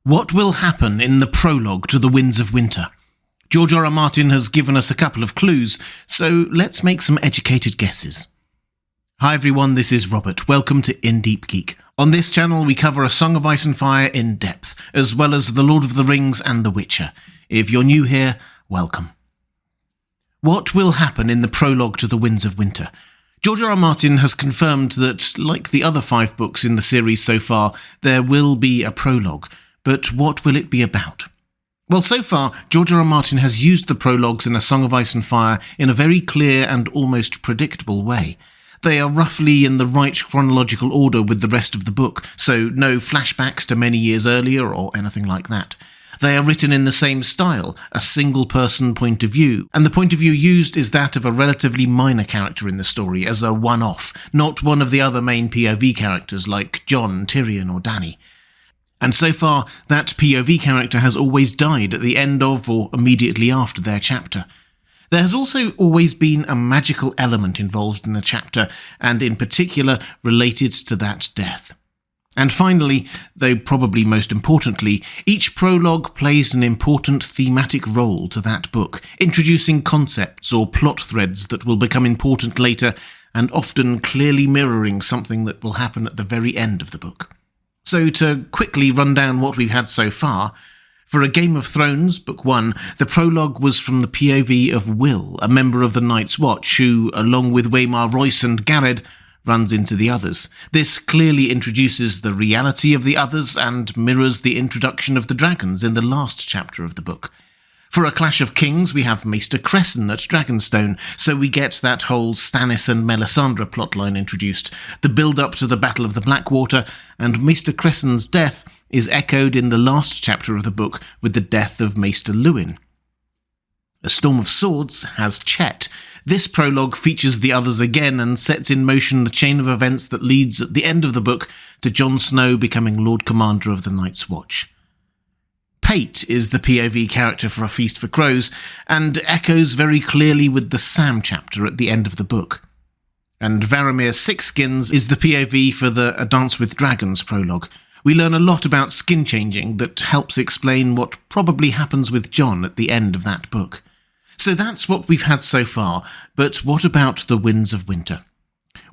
What will happen in the prologue to The Winds of Winter? George R. R. Martin has given us a couple of clues, so let's make some educated guesses. Hi everyone, this is Robert. Welcome to In Deep Geek. On this channel we cover A Song of Ice and Fire in depth, as well as The Lord of the Rings and The Witcher. If you're new here, welcome. What will happen in the prologue to The Winds of Winter? George R. R. Martin has confirmed that, like the other 5 books in the series so far, there will be a prologue. But what will it be about? Well, so far, George R. R. Martin has used the prologues in A Song of Ice and Fire in a very clear and almost predictable way. They are roughly in the right chronological order with the rest of the book, so no flashbacks to many years earlier or anything like that. They are written in the same style, a single-person point of view, and the point of view used is that of a relatively minor character in the story as a one-off, not one of the other main POV characters like Jon, Tyrion or Dany. And so far, that POV character has always died at the end of or immediately after their chapter. There has also always been a magical element involved in the chapter, and in particular related to that death. And finally, though probably most importantly, each prologue plays an important thematic role to that book, introducing concepts or plot threads that will become important later, and often clearly mirroring something that will happen at the very end of the book. So to quickly run down what we've had so far, for A Game of Thrones, Book 1, the prologue was from the POV of Will, a member of the Night's Watch, who, along with Waymar Royce and Garred, runs into the others. This clearly introduces the reality of the others and mirrors the introduction of the dragons in the last chapter of the book. For A Clash of Kings, we have Maester Cresson at Dragonstone, so we get that whole Stannis and Melisandre plotline introduced, the build-up to the Battle of the Blackwater, and Maester Cresson's death is echoed in the last chapter of the book with the death of Maester Luwin. A Storm of Swords has Chet. This prologue features the others again and sets in motion the chain of events that leads at the end of the book to Jon Snow becoming Lord Commander of the Night's Watch. Pate is the POV character for A Feast for Crows, and echoes very clearly with the Sam chapter at the end of the book. And Varamir Sixskins is the POV for the A Dance with Dragons prologue. We learn a lot about skin changing that helps explain what probably happens with Jon at the end of that book. So that's what we've had so far, but what about The Winds of Winter?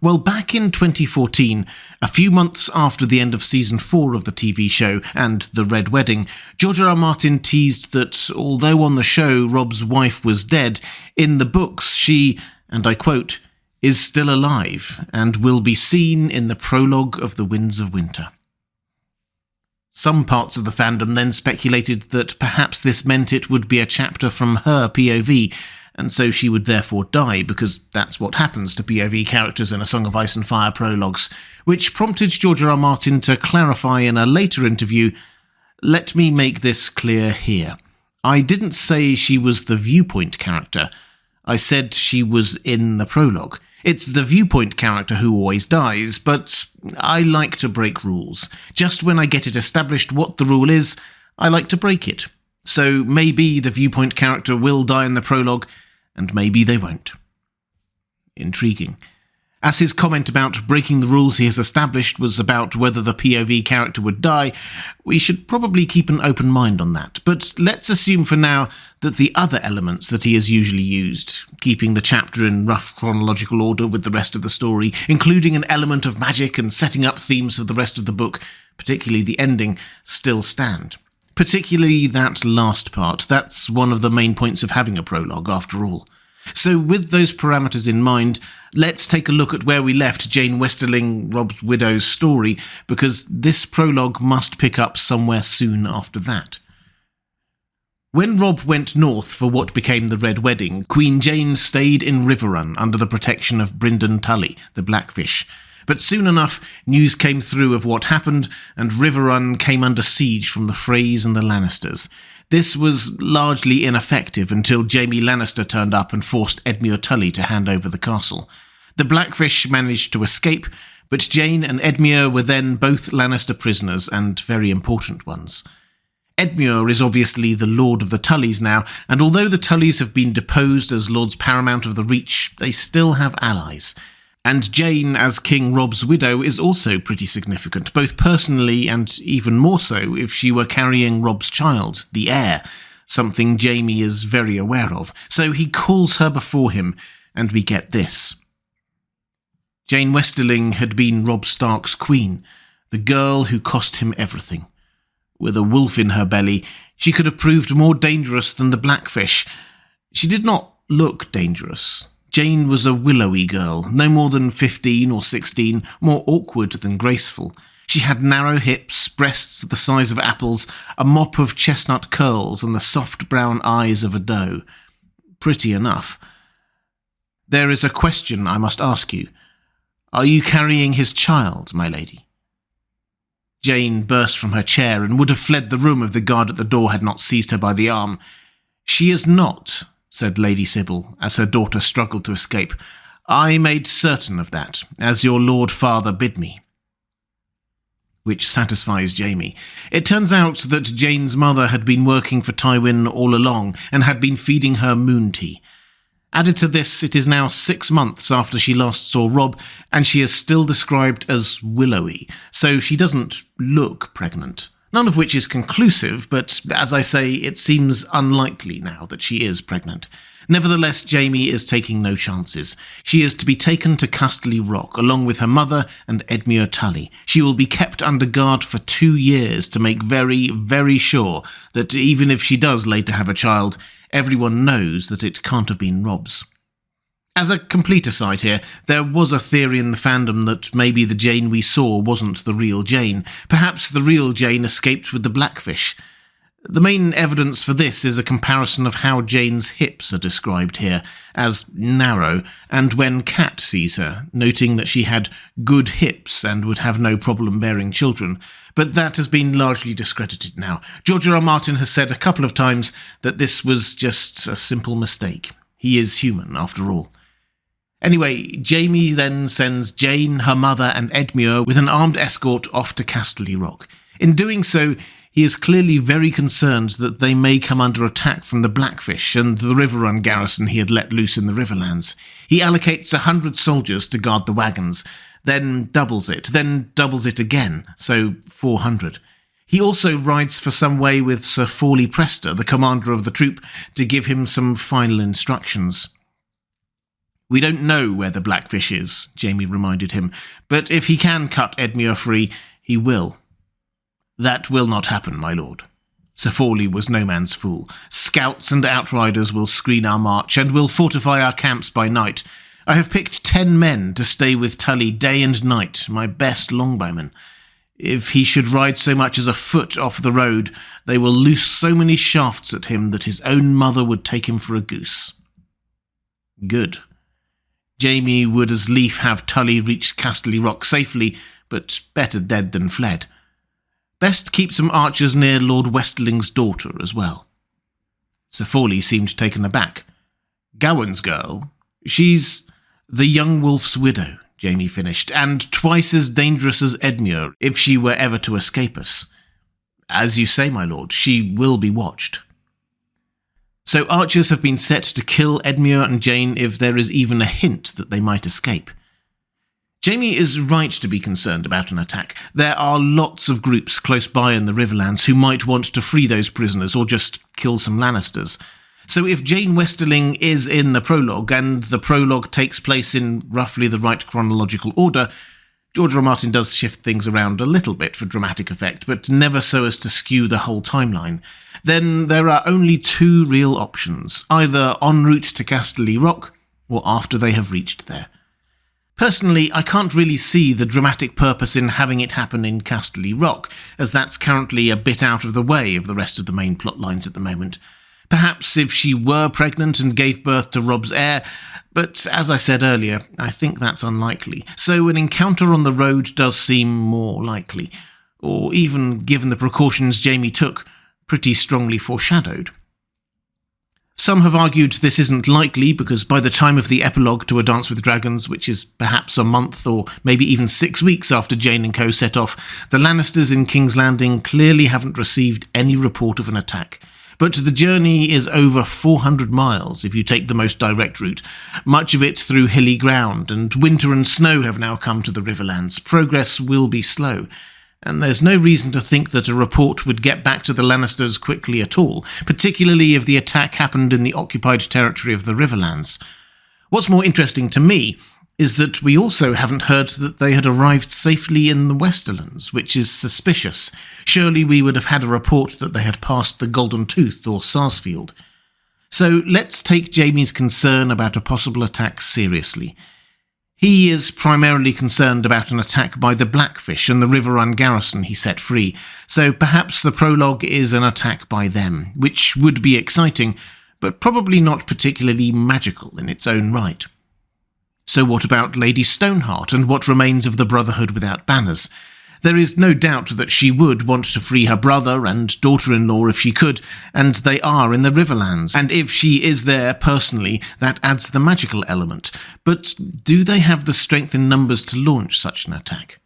Well, back in 2014, a few months after the end of Season 4 of the TV show and The Red Wedding, George R. R. Martin teased that although on the show Robb's wife was dead, in the books she, and I quote, is still alive and will be seen in the prologue of The Winds of Winter. Some parts of the fandom then speculated that perhaps this meant it would be a chapter from her POV, and so she would therefore die, because that's what happens to POV characters in A Song of Ice and Fire prologues, which prompted George R. R. Martin to clarify in a later interview, "Let me make this clear here. I didn't say she was the viewpoint character. I said she was in the prologue. It's the viewpoint character who always dies, but I like to break rules. Just when I get it established what the rule is, I like to break it. So maybe the viewpoint character will die in the prologue, and maybe they won't." Intriguing. As his comment about breaking the rules he has established was about whether the POV character would die, we should probably keep an open mind on that, but let's assume for now that the other elements that he has usually used, keeping the chapter in rough chronological order with the rest of the story, including an element of magic and setting up themes for the rest of the book, particularly the ending, still stand. Particularly that last part. That's one of the main points of having a prologue, after all. So with those parameters in mind, let's take a look at where we left Jeyne Westerling, Robb's widow's story, because this prologue must pick up somewhere soon after that. When Robb went north for what became the Red Wedding, Queen Jeyne stayed in Riverrun under the protection of Brynden Tully, the Blackfish. But soon enough, news came through of what happened, and Riverrun came under siege from the Freys and the Lannisters. This was largely ineffective until Jaime Lannister turned up and forced Edmure Tully to hand over the castle. The Blackfish managed to escape, but Jeyne and Edmure were then both Lannister prisoners, and very important ones. Edmure is obviously the Lord of the Tullys now, and although the Tullys have been deposed as Lords Paramount of the Reach, they still have allies. And Jeyne as King Rob's widow is also pretty significant, both personally and even more so if she were carrying Rob's child, the heir, something Jamie is very aware of. So he calls her before him, and we get this. Jeyne Westerling had been Robb Stark's queen, the girl who cost him everything. With a wolf in her belly, she could have proved more dangerous than the Blackfish. She did not look dangerous. Jeyne was a willowy girl, no more than 15 or 16, more awkward than graceful. She had narrow hips, breasts the size of apples, a mop of chestnut curls, and the soft brown eyes of a doe. Pretty enough. There is a question I must ask you. Are you carrying his child, my lady? Jeyne burst from her chair and would have fled the room if the guard at the door had not seized her by the arm. She is not, said Lady Sybil, as her daughter struggled to escape. I made certain of that, as your lord father bid me. Which satisfies Jamie. It turns out that Jeyne's mother had been working for Tywin all along and had been feeding her moon tea. Added to this, it is now 6 months after she last saw Robb, and she is still described as willowy, so she doesn't look pregnant. None of which is conclusive, but as I say, it seems unlikely now that she is pregnant. Nevertheless, Jamie is taking no chances. She is to be taken to Casterly Rock, along with her mother and Edmure Tully. She will be kept under guard for 2 years to make very, very sure that even if she does later have a child, everyone knows that it can't have been Robb's. As a complete aside here, there was a theory in the fandom that maybe the Jeyne we saw wasn't the real Jeyne. Perhaps the real Jeyne escaped with the Blackfish. The main evidence for this is a comparison of how Jeyne's hips are described here, as narrow, and when Cat sees her, noting that she had good hips and would have no problem bearing children. But that has been largely discredited now. George R. R. Martin has said a couple of times that this was just a simple mistake. He is human, after all. Anyway, Jamie then sends Jeyne, her mother, and Edmure with an armed escort off to Casterly Rock. In doing so, he is clearly very concerned that they may come under attack from the Blackfish and the Riverrun garrison he had let loose in the Riverlands. He allocates 100 soldiers to guard the wagons, then doubles it again, so 400. He also rides for some way with Sir Fawley Prester, the commander of the troop, to give him some final instructions. We don't know where the Blackfish is, Jamie reminded him, but if he can cut Edmure free, he will. That will not happen, my lord. Sir Fawley was no man's fool. Scouts and outriders will screen our march, and will fortify our camps by night. I have picked 10 men to stay with Tully day and night, my best longbowmen. If he should ride so much as a foot off the road, they will loose so many shafts at him that his own mother would take him for a goose. Good. Jamie would as lief have Tully reach Casterly Rock safely, but better dead than fled. Best keep some archers near Lord Westerling's daughter as well. Sir Fawley seemed taken aback. Gawain's girl? She's the young wolf's widow, Jamie finished, and twice as dangerous as Edmure if she were ever to escape us. As you say, my lord, she will be watched. So archers have been set to kill Edmure and Jeyne if there is even a hint that they might escape. Jamie is right to be concerned about an attack. There are lots of groups close by in the Riverlands who might want to free those prisoners or just kill some Lannisters. So if Jeyne Westerling is in the prologue, and the prologue takes place in roughly the right chronological order, George R. R. Martin does shift things around a little bit for dramatic effect, but never so as to skew the whole timeline. Then there are only 2 real options, either en route to Casterly Rock, or after they have reached there. Personally, I can't really see the dramatic purpose in having it happen in Casterly Rock, as that's currently a bit out of the way of the rest of the main plot lines at the moment. Perhaps if she were pregnant and gave birth to Robb's heir, but as I said earlier, I think that's unlikely, so an encounter on the road does seem more likely, or even, given the precautions Jamie took, pretty strongly foreshadowed. Some have argued this isn't likely because by the time of the epilogue to A Dance with Dragons, which is perhaps a month or maybe even 6 weeks after Jeyne and co set off, the Lannisters in King's Landing clearly haven't received any report of an attack. But the journey is over 400 miles if you take the most direct route, much of it through hilly ground, and winter and snow have now come to the Riverlands. Progress will be slow, and there's no reason to think that a report would get back to the Lannisters quickly at all, particularly if the attack happened in the occupied territory of the Riverlands. What's more interesting to me is that we also haven't heard that they had arrived safely in the Westerlands, which is suspicious. Surely we would have had a report that they had passed the Golden Tooth or Sarsfield. So let's take Jaime's concern about a possible attack seriously. He is primarily concerned about an attack by the Blackfish and the Riverrun garrison he set free, so perhaps the prologue is an attack by them, which would be exciting, but probably not particularly magical in its own right. So what about Lady Stoneheart and what remains of the Brotherhood without banners? There is no doubt that she would want to free her brother and daughter-in-law if she could, and they are in the Riverlands, and if she is there personally, that adds the magical element. But do they have the strength in numbers to launch such an attack?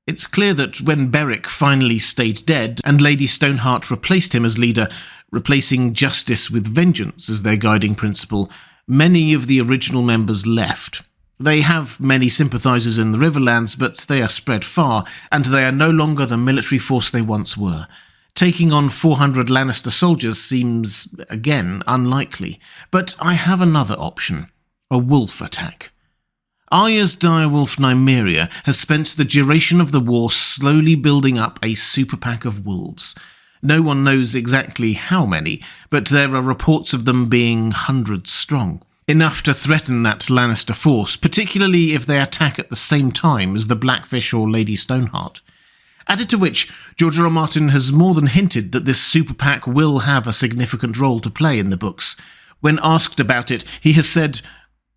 It's clear that when Beric finally stayed dead and Lady Stoneheart replaced him as leader, replacing justice with vengeance as their guiding principle, many of the original members left. They have many sympathisers in the Riverlands, but they are spread far, and they are no longer the military force they once were. Taking on 400 Lannister soldiers seems, again, unlikely. But I have another option: a wolf attack. Arya's direwolf Nymeria has spent the duration of the war slowly building up a super pack of wolves. No one knows exactly how many, but there are reports of them being hundreds strong. Enough to threaten that Lannister force, particularly if they attack at the same time as the Blackfish or Lady Stoneheart. Added to which, George R. R. Martin has more than hinted that this super pack will have a significant role to play in the books. When asked about it, he has said,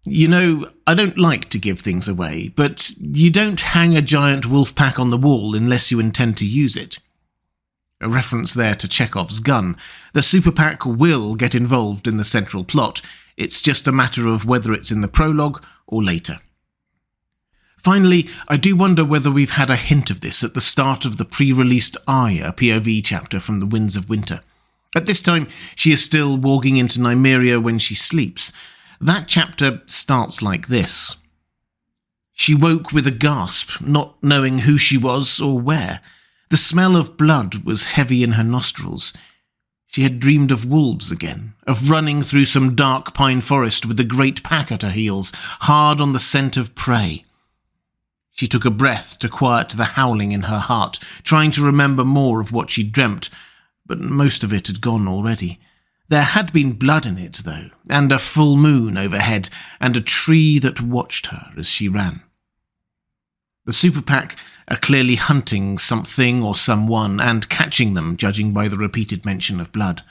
"You know, I don't like to give things away, but you don't hang a giant wolf pack on the wall unless you intend to use it." A reference there to Chekhov's gun. The super pack will get involved in the central plot. It's just a matter of whether it's in the prologue or later. Finally, I do wonder whether we've had a hint of this at the start of the pre-released Arya POV chapter from the Winds of Winter. At this time, she is still walking into Nymeria when she sleeps. That chapter starts like this. She woke with a gasp, not knowing who she was or where. The smell of blood was heavy in her nostrils. She had dreamed of wolves again, of running through some dark pine forest with a great pack at her heels, hard on the scent of prey. She took a breath to quiet the howling in her heart, trying to remember more of what she'd dreamt, but most of it had gone already. There had been blood in it, though, and a full moon overhead, and a tree that watched her as she ran. The super pack are clearly hunting something or someone and catching them, judging by the repeated mention of blood.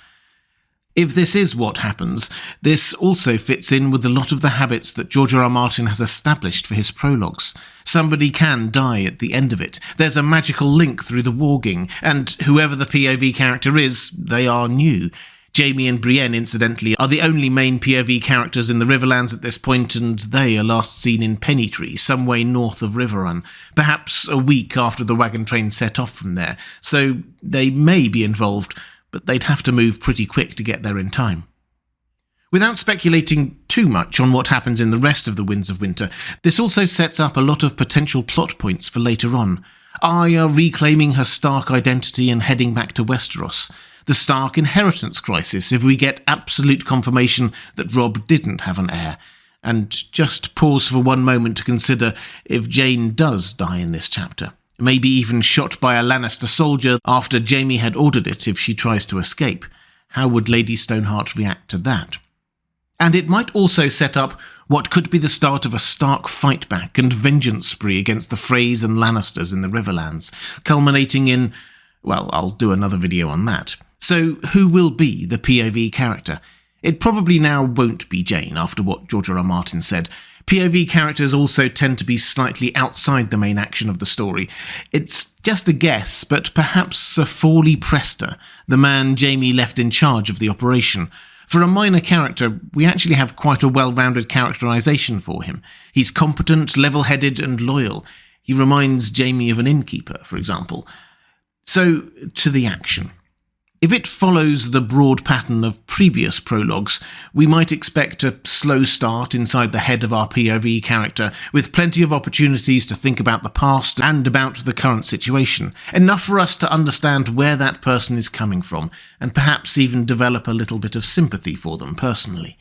If this is what happens, this also fits in with a lot of the habits that George R. R. Martin has established for his prologues. Somebody can die at the end of it. There's a magical link through the warging, and whoever the POV character is, they are new. Jaime and Brienne, incidentally, are the only main POV characters in the Riverlands at this point, and they are last seen in Pennytree, some way north of Riverrun, perhaps a week after the wagon train set off from there, so they may be involved, but they'd have to move pretty quick to get there in time. Without speculating too much on what happens in the rest of the Winds of Winter, this also sets up a lot of potential plot points for later on. Arya reclaiming her Stark identity and heading back to Westeros. The Stark inheritance crisis if we get absolute confirmation that Robb didn't have an heir. And just pause for one moment to consider if Jeyne does die in this chapter. Maybe even shot by a Lannister soldier after Jaime had ordered it if she tries to escape. How would Lady Stoneheart react to that? And it might also set up what could be the start of a Stark fight back and vengeance spree against the Freys and Lannisters in the Riverlands, culminating in, well, I'll do another video on that. So who will be the POV character? It probably now won't be Jeyne after what George R. R. Martin said. POV characters also tend to be slightly outside the main action of the story. It's just a guess, but perhaps Sir Fawley Prester, the man Jaime left in charge of the operation. For a minor character, we actually have quite a well-rounded characterization for him. He's competent, level-headed and loyal. He reminds Jaime of an innkeeper, for example. So, to the action. If it follows the broad pattern of previous prologues, we might expect a slow start inside the head of our POV character, with plenty of opportunities to think about the past and about the current situation, enough for us to understand where that person is coming from, and perhaps even develop a little bit of sympathy for them personally.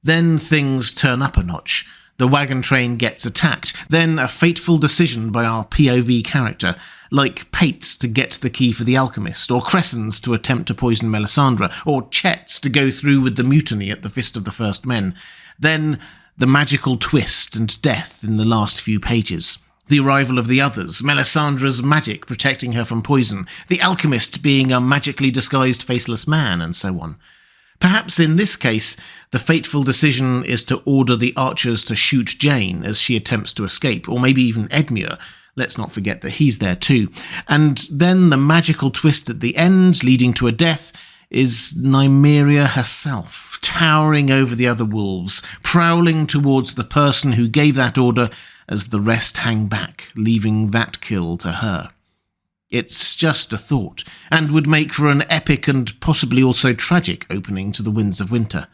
Then things turn up a notch. The wagon train gets attacked, then a fateful decision by our POV character, like Pate's to get the key for the alchemist, or Cressen's to attempt to poison Melisandre, or Chet's to go through with the mutiny at the Fist of the First Men. Then the magical twist and death in the last few pages. The arrival of the others, Melisandre's magic protecting her from poison, the alchemist being a magically disguised faceless man, and so on. Perhaps in this case, the fateful decision is to order the archers to shoot Jeyne as she attempts to escape, or maybe even Edmure. Let's not forget that he's there too. And then the magical twist at the end, leading to a death, is Nymeria herself, towering over the other wolves, prowling towards the person who gave that order as the rest hang back, leaving that kill to her. It's just a thought, and would make for an epic and possibly also tragic opening to the Winds of Winter.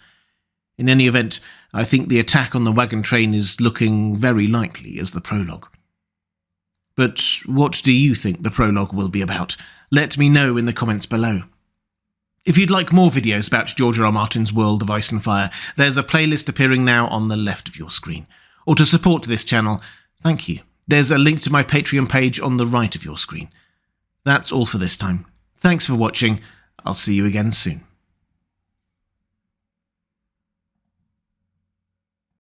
In any event, I think the attack on the wagon train is looking very likely as the prologue. But what do you think the prologue will be about? Let me know in the comments below. If you'd like more videos about George R. R. Martin's world of Ice and Fire, there's a playlist appearing now on the left of your screen. Or to support this channel, thank you. There's a link to my Patreon page on the right of your screen. That's all for this time. Thanks for watching. I'll see you again soon.